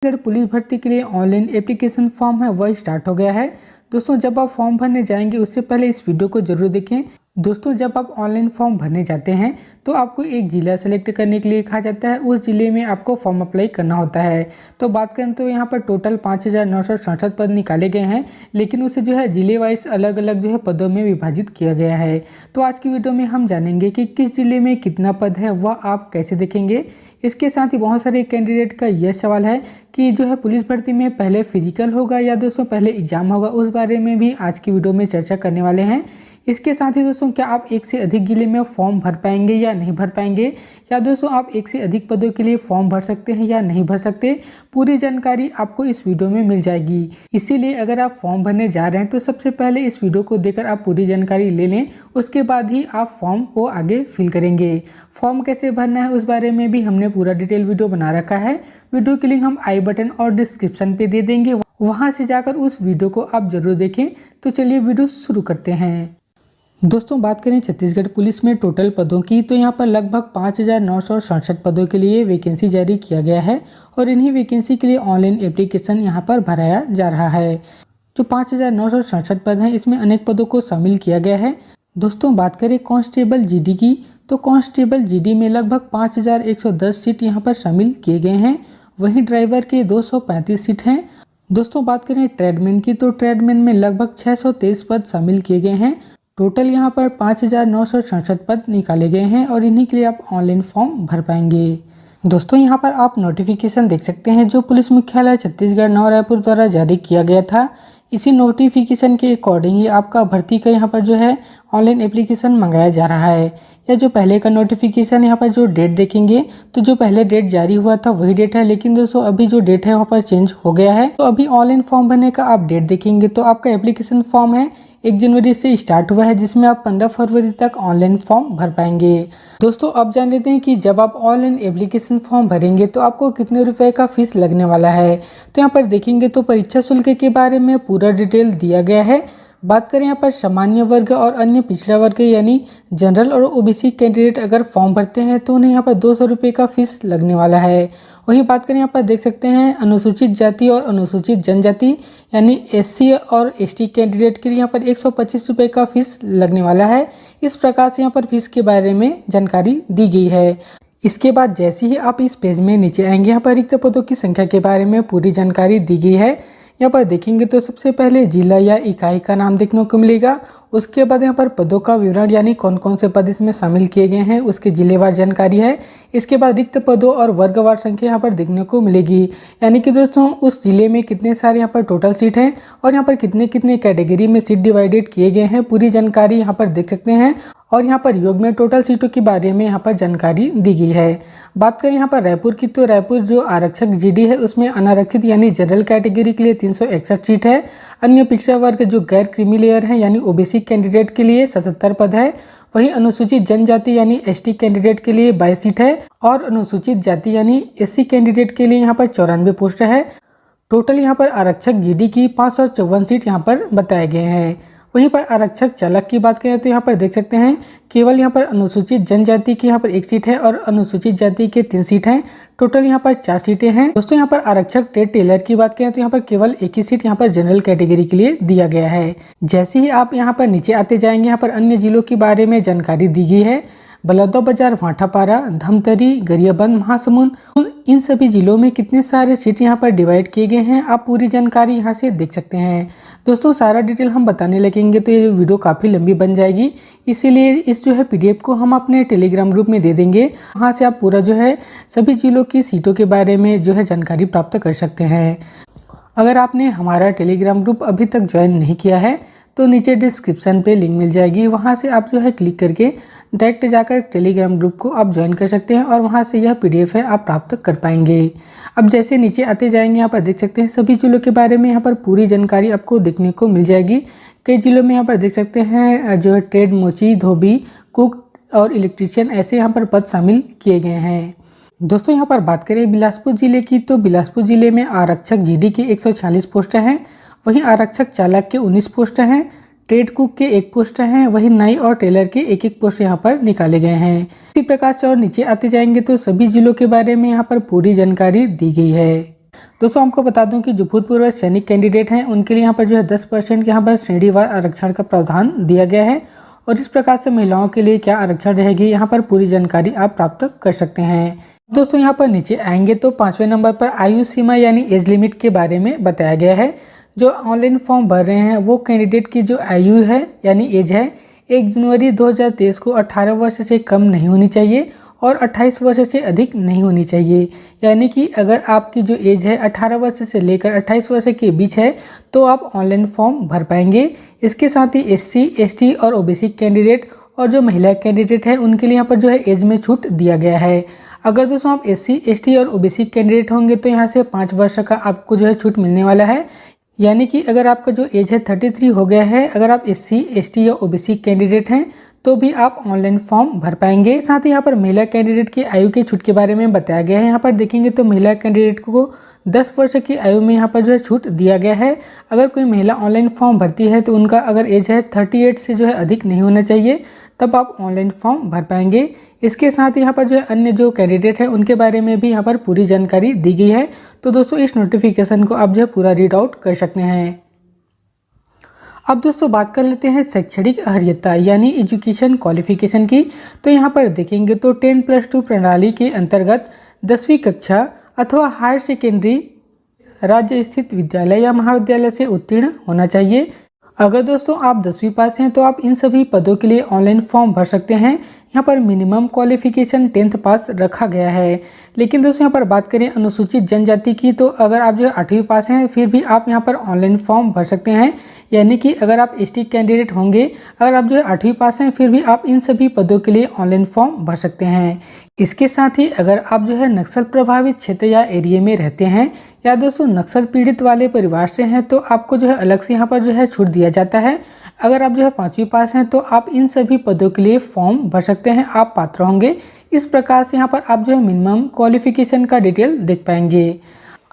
Chhattisgarh police भर्ती के लिए ऑनलाइन एप्लीकेशन फॉर्म है वह स्टार्ट हो गया है। दोस्तों जब आप फॉर्म भरने जाएंगे उससे पहले इस वीडियो को जरूर देखें। दोस्तों जब आप ऑनलाइन फॉर्म भरने जाते हैं तो आपको एक जिला सेलेक्ट करने के लिए कहा जाता है, उस जिले में आपको फॉर्म अप्लाई करना होता है। तो बात करें तो यहाँ पर टोटल 5,967 पद निकाले गए हैं, लेकिन उसे जो है जिले वाइज अलग अलग जो है पदों में विभाजित किया गया है। तो आज की वीडियो में हम जानेंगे कि किस जिले में कितना पद है वह आप कैसे देखेंगे। इसके साथ ही बहुत सारे कैंडिडेट का यह सवाल है कि जो है पुलिस भर्ती में पहले फिजिकल होगा या दोस्तों पहले एग्जाम होगा, उस बारे में भी आज की वीडियो में चर्चा करने वाले हैं। इसके साथ ही दोस्तों क्या आप एक से अधिक जिले में फॉर्म भर पाएंगे या नहीं भर पाएंगे, या दोस्तों आप एक से अधिक पदों के लिए फॉर्म भर सकते हैं या नहीं भर सकते, पूरी जानकारी आपको इस वीडियो में मिल जाएगी। इसीलिए अगर आप फॉर्म भरने जा रहे हैं तो सबसे पहले इस वीडियो को देखकर आप पूरी जानकारी ले लें, उसके बाद ही आप फॉर्म को आगे फिल करेंगे। फॉर्म कैसे भरना है उस बारे में भी हमने पूरा डिटेल वीडियो बना रखा है। वीडियो की लिंक हम आई बटन और डिस्क्रिप्शन पे दे देंगे, वहां से जाकर उस वीडियो को आप जरूर देखें। तो चलिए वीडियो शुरू करते हैं। दोस्तों बात करें छत्तीसगढ़ पुलिस में टोटल पदों की, तो यहाँ पर लगभग 5,967 पदों के लिए वैकेंसी जारी किया गया है और इन्हीं वैकेंसी के लिए ऑनलाइन एप्लीकेशन यहाँ पर भराया जा रहा है। जो 5,967 पद हैं इसमें अनेक पदों को शामिल किया गया है। दोस्तों बात करें कांस्टेबल जीडी की, तो कांस्टेबल जीडी में लगभग 5,110 सीट यहाँ पर शामिल किए गए हैं। वहीं ड्राइवर के 235 सीट हैं। दोस्तों बात करें ट्रेडमैन की, तो ट्रेडमैन में लगभग 623 पद शामिल किए गए हैं। टोटल यहाँ पर 5,967 पद निकाले गए हैं और इन्हीं के लिए आप ऑनलाइन फॉर्म भर पाएंगे। दोस्तों यहाँ पर आप नोटिफिकेशन देख सकते हैं जो पुलिस मुख्यालय छत्तीसगढ़ नौ रायपुर द्वारा जारी किया गया था। इसी नोटिफिकेशन के अकॉर्डिंग ही आपका भर्ती का यहाँ पर जो है ऑनलाइन एप्लीकेशन मंगाया जा रहा है। या जो पहले का नोटिफिकेशन यहाँ पर जो डेट देखेंगे तो जो पहले डेट जारी हुआ था वही डेट है, लेकिन दोस्तों अभी जो डेट है वहाँ पर चेंज हो गया है। तो अभी ऑनलाइन फॉर्म भरने का आप डेट देखेंगे तो आपका एप्लीकेशन फॉर्म है 1 जनवरी से स्टार्ट हुआ है, जिसमें आप 15 फरवरी तक ऑनलाइन फॉर्म भर पाएंगे। दोस्तों अब जान लेते हैं कि जब आप ऑनलाइन एप्लीकेशन फॉर्म भरेंगे तो आपको कितने रुपए का फीस लगने वाला है। तो यहाँ पर देखेंगे तो परीक्षा शुल्क के बारे में पूरा डिटेल दिया गया है। बात करें यहाँ पर सामान्य वर्ग और अन्य पिछड़ा वर्ग यानी जनरल और ओबीसी कैंडिडेट अगर फॉर्म भरते हैं तो उन्हें यहाँ पर 200 रुपये का फीस लगने वाला है। वहीं बात करें यहाँ पर देख सकते हैं अनुसूचित जाति और अनुसूचित जनजाति यानी एससी और एसटी कैंडिडेट के लिए यहाँ पर 125 रुपये का फीस लगने वाला है। इस प्रकार से यहाँ पर फीस के बारे में जानकारी दी गई है। इसके बाद जैसे ही आप इस पेज में नीचे आएंगे यहाँ पर रिक्त पदों की संख्या के बारे में पूरी जानकारी दी गई है। यहाँ पर देखेंगे तो सबसे पहले जिला या इकाई का नाम देखने को मिलेगा। उसके बाद यहाँ पर पदों का विवरण यानी कौन कौन से पद इसमें शामिल किए गए हैं उसके जिलेवार जानकारी है। इसके बाद रिक्त पदों और वर्गवार संख्या यहाँ पर देखने को मिलेगी, यानी कि दोस्तों उस जिले में कितने सारे यहाँ पर टोटल सीट हैं और यहाँ पर कितने कितने कैटेगरी में सीट डिवाइडेड किए गए हैं, पूरी जानकारी यहाँ पर देख सकते हैं। और यहाँ पर योग में टोटल सीटों के बारे में यहाँ पर जानकारी दी गई है। बात करें यहाँ पर रायपुर की, तो रायपुर जो आरक्षक जीडी है उसमें अनारक्षित यानी जनरल कैटेगरी के लिए 361 सीट है। अन्य पिछड़ा वर्ग जो गैर क्रीमी लेयर है यानी ओबीसी कैंडिडेट के लिए 77 पद है। वहीं अनुसूचित जनजाति यानी एसटी कैंडिडेट के लिए 22 सीट है और अनुसूचित जाति यानी एससी कैंडिडेट के लिए यहाँ पर 94 पोस्ट है। टोटल यहाँ पर आरक्षक जीडी की 554 सीट यहाँ पर बताए गए हैं। वहीं पर आरक्षक चालक की बात करें तो यहाँ पर देख सकते हैं केवल यहाँ पर अनुसूचित जनजाति की यहाँ पर 1 सीट है और अनुसूचित जाति के 3 सीट हैं। टोटल यहाँ पर 4 सीटें हैं। दोस्तों यहाँ पर आरक्षक ट्रेड टेलर की बात करें तो यहाँ पर केवल 1 ही सीट यहाँ पर जनरल कैटेगरी के लिए दिया गया है। जैसे ही आप यहाँ पर नीचे आते जाएंगे यहाँ पर अन्य जिलों के बारे में जानकारी दी गई है। बलौदाबाजार, भाटापारा, धमतरी, गरियाबंद, महासमुंद, इन सभी जिलों में कितने सारे सीट यहाँ पर डिवाइड किए गए हैं आप पूरी जानकारी यहाँ से देख सकते हैं। दोस्तों सारा डिटेल हम बताने लगेंगे तो ये वीडियो काफ़ी लंबी बन जाएगी, इसीलिए इस जो है पीडीएफ को हम अपने टेलीग्राम ग्रुप में दे देंगे। वहाँ से आप पूरा जो है सभी जिलों की सीटों के बारे में जो है जानकारी प्राप्त कर सकते हैं। अगर आपने हमारा टेलीग्राम ग्रुप अभी तक ज्वाइन नहीं किया है तो नीचे डिस्क्रिप्शन पे लिंक मिल जाएगी, वहाँ से आप जो है क्लिक करके डायरेक्ट जाकर टेलीग्राम ग्रुप को आप ज्वाइन कर सकते हैं और वहाँ से यह पीडीएफ है आप प्राप्त कर पाएंगे। अब जैसे नीचे आते जाएंगे यहाँ पर देख सकते हैं सभी जिलों के बारे में यहाँ पर पूरी जानकारी आपको देखने को मिल जाएगी। कई जिलों में यहाँ पर देख सकते हैं जो है ट्रेड, मोची, धोबी, कुक और इलेक्ट्रीशियन ऐसे यहाँ पर पद शामिल किए गए हैं। दोस्तों यहाँ पर बात करें बिलासपुर जिले की, तो बिलासपुर जिले में आरक्षक जीडी की 146 पोस्ट हैं। वहीं आरक्षक चालक के 19 पोस्ट हैं। ट्रेड कुक के 1 पोस्ट हैं। वहीं नाई और टेलर के 1-1 पोस्ट यहाँ पर निकाले गए हैं। इसी प्रकार से और नीचे आते जाएंगे तो सभी जिलों के बारे में यहाँ पर पूरी जानकारी दी गई है। दोस्तों आपको बता दूं कि जो भूतपूर्व सैनिक कैंडिडेट हैं उनके लिए यहाँ पर जो है 10% यहाँ पर श्रेणीवार आरक्षण का प्रावधान दिया गया है और इस प्रकार से महिलाओं के लिए क्या आरक्षण रहेगी यहाँ पर पूरी जानकारी आप प्राप्त कर सकते हैं। दोस्तों यहाँ पर नीचे आएंगे तो 5वें नंबर पर आयु सीमा यानी एज लिमिट के बारे में बताया गया है। जो ऑनलाइन फॉर्म भर रहे हैं वो कैंडिडेट की जो आयु है यानी एज है 1 जनवरी 2023 को 18 वर्ष से कम नहीं होनी चाहिए और 28 वर्ष से अधिक नहीं होनी चाहिए। यानी कि अगर आपकी जो एज है 18 वर्ष से लेकर 28 वर्ष के बीच है तो आप ऑनलाइन फॉर्म भर पाएंगे। इसके साथ ही SC, ST और OBC कैंडिडेट और जो महिला कैंडिडेट है उनके लिए यहाँ पर जो है एज में छूट दिया गया है। अगर दोस्तों आप SC, ST और OBC कैंडिडेट होंगे तो यहाँ से 5 वर्ष का आपको जो है छूट मिलने वाला है। यानी कि अगर आपका जो एज है 33 हो गया है, अगर आप SC, ST या OBC कैंडिडेट हैं तो भी आप ऑनलाइन फॉर्म भर पाएंगे। साथ ही यहाँ पर महिला कैंडिडेट की आयु के छूट के बारे में बताया गया है। यहाँ पर देखेंगे तो महिला कैंडिडेट को 10 वर्ष की आयु में यहाँ पर जो है छूट दिया गया है। अगर कोई महिला ऑनलाइन फॉर्म भरती है तो उनका अगर एज है 38 से जो है अधिक नहीं होना चाहिए, तब आप ऑनलाइन फॉर्म भर पाएंगे। इसके साथ ही यहाँ पर जो है अन्य जो कैंडिडेट है उनके बारे में भी यहाँ पर पूरी जानकारी दी गई है। तो दोस्तों इस नोटिफिकेशन को आप जो है पूरा रीड आउट कर सकते हैं। अब दोस्तों बात कर लेते हैं शैक्षणिक अर्हता यानी एजुकेशन क्वालिफिकेशन की। तो यहाँ पर देखेंगे तो 10+2 प्रणाली के अंतर्गत 10वीं कक्षा अथवा हायर सेकेंडरी राज्य स्थित विद्यालय या महाविद्यालय से उत्तीर्ण होना चाहिए। अगर दोस्तों आप 10वीं पास हैं तो आप इन सभी पदों के लिए ऑनलाइन फॉर्म भर सकते हैं। यहाँ पर मिनिमम क्वालिफिकेशन 10th पास रखा गया है। लेकिन दोस्तों यहाँ पर बात करें अनुसूचित जनजाति की, तो अगर आप जो है 8वीं पास हैं फिर भी आप यहाँ पर ऑनलाइन फॉर्म भर सकते हैं। यानी कि अगर आप ST कैंडिडेट होंगे, अगर आप जो है 8वीं पास हैं फिर भी आप इन सभी पदों के लिए ऑनलाइन फॉर्म भर सकते हैं। इसके साथ ही अगर आप जो है नक्सल प्रभावित क्षेत्र या एरिया में रहते हैं या दोस्तों नक्सल पीड़ित वाले परिवार से हैं तो आपको जो है अलग से यहाँ पर जो है छूट दिया जाता है। अगर आप जो है 5वीं पास हैं तो आप इन सभी पदों के लिए फॉर्म भर सकते हैं, आप पात्र होंगे। इस प्रकार से यहाँ पर आप जो है मिनिमम क्वालिफिकेशन का डिटेल देख पाएंगे।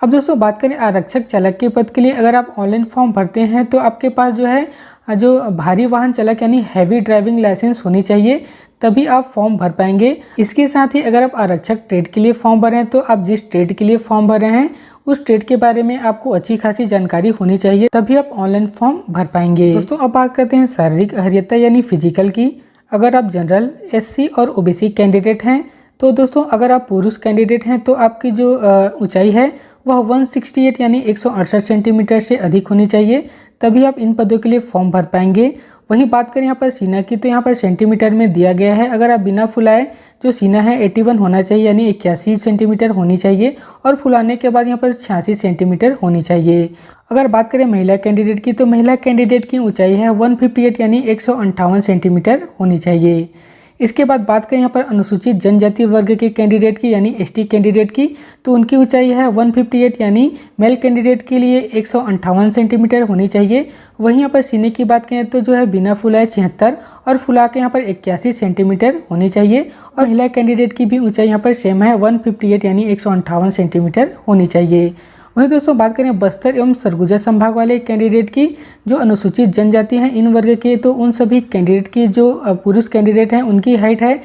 अब दोस्तों बात करें आरक्षक चालक के पद के लिए, अगर आप ऑनलाइन फॉर्म भरते हैं तो आपके पास जो है जो भारी वाहन चालक यानी हैवी ड्राइविंग लाइसेंस होनी चाहिए, तभी आप फॉर्म भर पाएंगे। इसके साथ ही अगर आप आरक्षक ट्रेड के लिए फॉर्म भर रहे हैं तो आप जिस ट्रेड के लिए फॉर्म भर रहे हैं उस ट्रेड के बारे में आपको अच्छी खासी जानकारी होनी चाहिए, तभी आप ऑनलाइन फॉर्म भर पाएंगे। दोस्तों अब बात करते हैं शारीरिक अर्हता यानी फिजिकल की। अगर आप जनरल, SC और OBC कैंडिडेट हैं तो दोस्तों अगर आप पुरुष कैंडिडेट हैं तो आपकी जो ऊंचाई है वह 168 यानी 168 सेंटीमीटर से अधिक होनी चाहिए, तभी आप इन पदों के लिए फॉर्म भर पाएंगे। वहीं बात करें यहाँ पर सीना की, तो यहाँ पर सेंटीमीटर में दिया गया है। अगर आप बिना फुलाए जो सीना है 81 होना चाहिए यानी 81 सेंटीमीटर होनी चाहिए और फुलाने के बाद यहाँ पर 86 सेंटीमीटर होनी चाहिए। अगर बात करें महिला कैंडिडेट की, तो महिला कैंडिडेट की ऊंचाई है 158 यानी 158 सेंटीमीटर होनी चाहिए। इसके बाद बात करें यहाँ पर अनुसूचित जनजाति वर्ग के कैंडिडेट की यानी ST कैंडिडेट की, तो उनकी ऊंचाई है 158 यानी मेल कैंडिडेट के लिए 158 सेंटीमीटर होनी चाहिए। वहीं यहाँ पर सीने की बात करें तो जो है बिना फुलाए 76 और फुला के यहाँ पर 81 सेंटीमीटर होनी चाहिए। और महिला कैंडिडेट की भी ऊंचाई यहाँ पर सेम है 158 यानी 158 सेंटीमीटर होनी चाहिए। वहीं दोस्तों बात करें बस्तर एवं सरगुजा संभाग वाले कैंडिडेट की जो अनुसूचित जनजाति हैं इन वर्ग के, तो उन सभी कैंडिडेट की जो पुरुष कैंडिडेट हैं उनकी हाइट है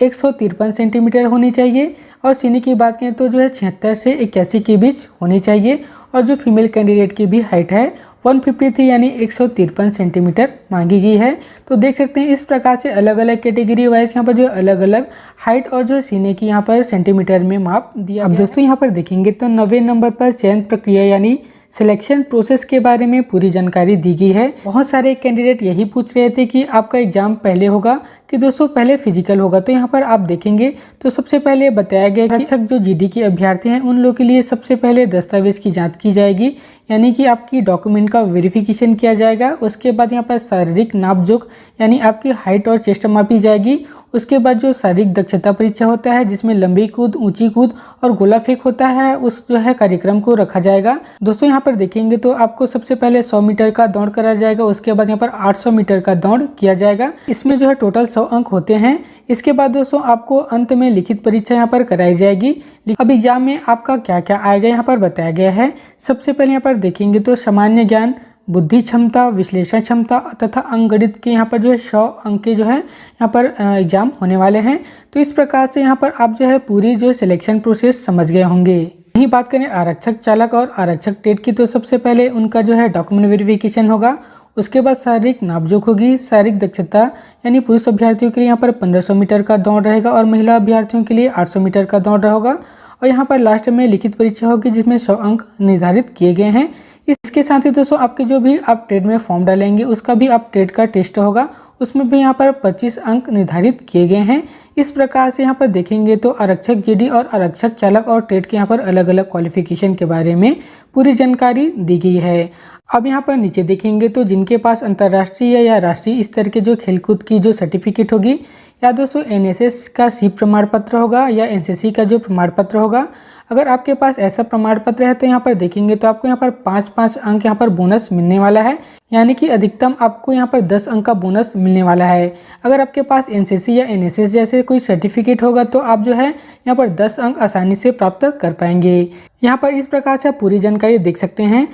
153 सेंटीमीटर होनी चाहिए। और सीने की बात करें तो जो है 76 से 81 के बीच होनी चाहिए। और जो फीमेल कैंडिडेट की भी हाइट है 153 यानी 153 सेंटीमीटर मांगी गई है। तो देख सकते हैं इस प्रकार से अलग अलग कैटेगरी वाइज यहाँ पर जो अलग अलग हाइट और जो सीने की यहाँ पर सेंटीमीटर में माप दिया। अब दोस्तों यहाँ पर देखेंगे तो 90 नंबर पर चयन प्रक्रिया यानी सिलेक्शन प्रोसेस के बारे में पूरी जानकारी दी गई है। बहुत सारे कैंडिडेट यही पूछ रहे थे कि आपका एग्जाम पहले होगा कि दोस्तों पहले फिजिकल होगा। तो यहाँ पर आप देखेंगे तो सबसे पहले बताया गया कि आरक्षक जो GD के अभ्यर्थी हैं उन लोगों के लिए सबसे पहले दस्तावेज की जांच की जाएगी, यानी कि आपकी डॉक्यूमेंट का वेरिफिकेशन किया जाएगा। उसके बाद यहाँ पर शारीरिक नापजोख यानी आपकी हाइट और चेस्ट मापी जाएगी। उसके बाद जो शारीरिक दक्षता परीक्षा होता है जिसमें लंबी कूद, ऊंची कूद और गोला फेंक होता है, उस जो है कार्यक्रम को रखा जाएगा। दोस्तों यहाँ पर देखेंगे तो आपको सबसे पहले 100 मीटर का दौड़ कराया जाएगा। उसके बाद यहाँ पर 800 मीटर का दौड़ किया जाएगा। इसमें जो है टोटल 100 अंक होते हैं। इसके बाद दोस्तों आपको अंत में लिखित परीक्षा यहाँ पर कराई जाएगी। अब एग्जाम में आपका क्या क्या आएगा यहाँ पर बताया गया है। सबसे पहले यहाँ पर देखेंगे तो सामान्य ज्ञान, बुद्धि क्षमता, विश्लेषण क्षमता तथा अंकगणित के यहाँ पर जो है 100 अंक के जो है यहाँ पर एग्जाम होने वाले हैं। तो इस प्रकार से यहाँ पर आप जो है पूरी जो है सिलेक्शन प्रोसेस समझ गए होंगे। वहीं बात करें आरक्षक चालक और आरक्षक टेट की, तो सबसे पहले उनका जो है डॉक्यूमेंट वेरिफिकेशन होगा। उसके बाद शारीरिक नापजोख होगी, शारीरिक दक्षता, यानी पुरुष अभ्यर्थियों के लिए यहाँ पर 1500 मीटर का दौड़ रहेगा और महिला अभ्यर्थियों के लिए 800 मीटर का दौड़ होगा। और यहाँ पर लास्ट में लिखित परीक्षा होगी जिसमें 100 अंक निर्धारित किए गए हैं। इसके साथ ही दोस्तों आपके जो भी आप ट्रेड में फॉर्म डालेंगे उसका भी आप ट्रेड का टेस्ट होगा, उसमें भी यहाँ पर 25 अंक निर्धारित किए गए हैं। इस प्रकार से यहाँ पर देखेंगे तो आरक्षक जीडी और आरक्षक चालक और ट्रेड के यहाँ पर अलग अलग क्वालिफिकेशन के बारे में पूरी जानकारी दी गई है। अब यहाँ पर नीचे देखेंगे तो जिनके पास अंतर्राष्ट्रीय या राष्ट्रीय स्तर के जो खेलकूद की जो सर्टिफिकेट होगी, या दोस्तों एनएसएस का सी प्रमाण पत्र होगा या एनसीसी का जो प्रमाण पत्र होगा, अगर आपके पास ऐसा प्रमाण पत्र है तो यहाँ पर देखेंगे तो आपको यहाँ पर 5-5 अंक यहाँ पर बोनस मिलने वाला है, यानी कि अधिकतम आपको यहाँ पर 10 अंक का बोनस मिलने वाला है। अगर आपके पास एनसीसी या एनएसएस जैसे कोई सर्टिफिकेट होगा तो आप जो है यहाँ पर 10 अंक आसानी से प्राप्त कर पाएंगे। यहाँ पर इस प्रकार से आप पूरी जानकारी देख सकते हैं।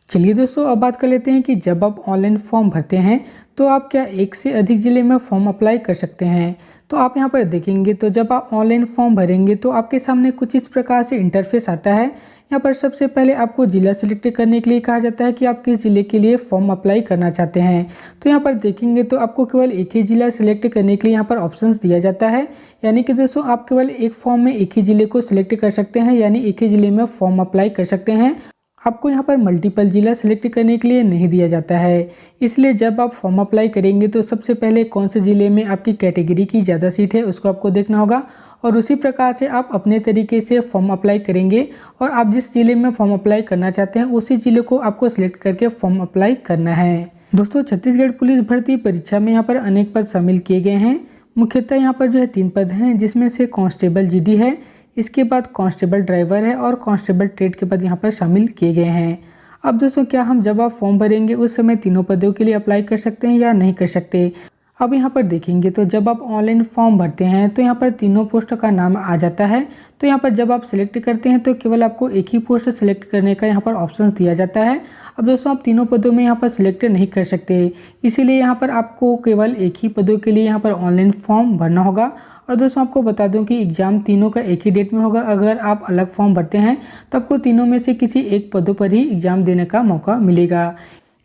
चलिए दोस्तों, अब बात कर लेते हैं कि जब आप ऑनलाइन फॉर्म भरते हैं तो आप क्या एक से अधिक ज़िले में फॉर्म अप्लाई कर सकते हैं। तो आप यहाँ पर देखेंगे तो जब आप ऑनलाइन फॉर्म भरेंगे तो आपके सामने कुछ इस प्रकार से इंटरफेस आता है। यहाँ पर सबसे पहले आपको ज़िला सिलेक्ट करने के लिए कहा जाता है कि आप किस ज़िले के लिए फॉर्म अप्लाई करना चाहते हैं। तो यहाँ पर देखेंगे तो आपको केवल एक ही ज़िला सिलेक्ट करने के लिए यहाँ पर ऑप्शंस दिया जाता है, यानी कि दोस्तों आप केवल एक फॉर्म में एक ही ज़िले को सिलेक्ट कर सकते हैं, यानी एक ही ज़िले में फॉर्म अप्लाई कर सकते हैं। आपको यहाँ पर मल्टीपल ज़िला सिलेक्ट करने के लिए नहीं दिया जाता है। इसलिए जब आप फॉर्म अप्लाई करेंगे तो सबसे पहले कौन से ज़िले में आपकी कैटेगरी की ज़्यादा सीट है उसको आपको देखना होगा, और उसी प्रकार से आप अपने तरीके से फॉर्म अप्लाई करेंगे और आप जिस ज़िले में फॉर्म अप्लाई करना चाहते हैं उसी ज़िले को आपको सिलेक्ट करके फॉर्म अप्लाई करना है। दोस्तों, छत्तीसगढ़ पुलिस भर्ती परीक्षा में यहाँ पर अनेक पद शामिल किए गए हैं। मुख्यतः यहाँ पर जो है 3 पद हैं, जिसमें से कांस्टेबल जीडी है, इसके बाद कांस्टेबल ड्राइवर है और कांस्टेबल ट्रेड के पद यहाँ पर शामिल किए गए हैं। अब दोस्तों, क्या हम जब आप फॉर्म भरेंगे उस समय तीनों पदों के लिए अप्लाई कर सकते हैं या नहीं कर सकते। अब यहाँ पर देखेंगे तो जब आप ऑनलाइन फॉर्म भरते हैं तो यहाँ पर तीनों पोस्ट का नाम आ जाता है। तो यहाँ पर जब आप सिलेक्ट करते हैं तो केवल आपको एक ही पोस्ट सिलेक्ट करने का यहाँ पर ऑप्शन दिया जाता है। अब दोस्तों, आप तीनों पदों में यहाँ पर सिलेक्ट नहीं कर सकते, इसीलिए यहाँ पर आपको केवल एक ही पदों के लिए यहाँ पर ऑनलाइन फॉर्म भरना होगा। और दोस्तों, आपको बता दूं कि एग्ज़ाम तीनों का एक ही डेट में होगा। अगर आप अलग फॉर्म भरते हैं तो आपको तीनों में से किसी एक पदों पर ही एग्ज़ाम देने का मौका मिलेगा।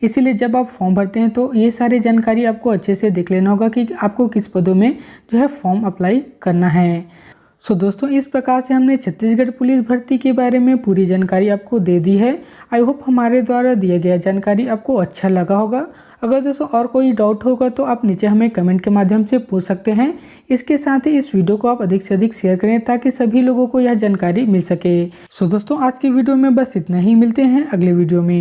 इसीलिए जब आप फॉर्म भरते हैं तो ये सारी जानकारी आपको अच्छे से देख लेना होगा कि आपको किस पदों में जो है फॉर्म अप्लाई करना है। सो दोस्तों, इस प्रकार से हमने छत्तीसगढ़ पुलिस भर्ती के बारे में पूरी जानकारी आपको दे दी है। आई होप हमारे द्वारा दिया गया जानकारी आपको अच्छा लगा होगा। अगर दोस्तों और कोई डाउट होगा तो आप नीचे हमें कमेंट के माध्यम से पूछ सकते हैं। इसके साथ ही इस वीडियो को आप अधिक से अधिक शेयर करें ताकि सभी लोगों को यह जानकारी मिल सके। सो दोस्तों, आज की वीडियो में बस इतना ही। मिलते हैं अगले वीडियो में।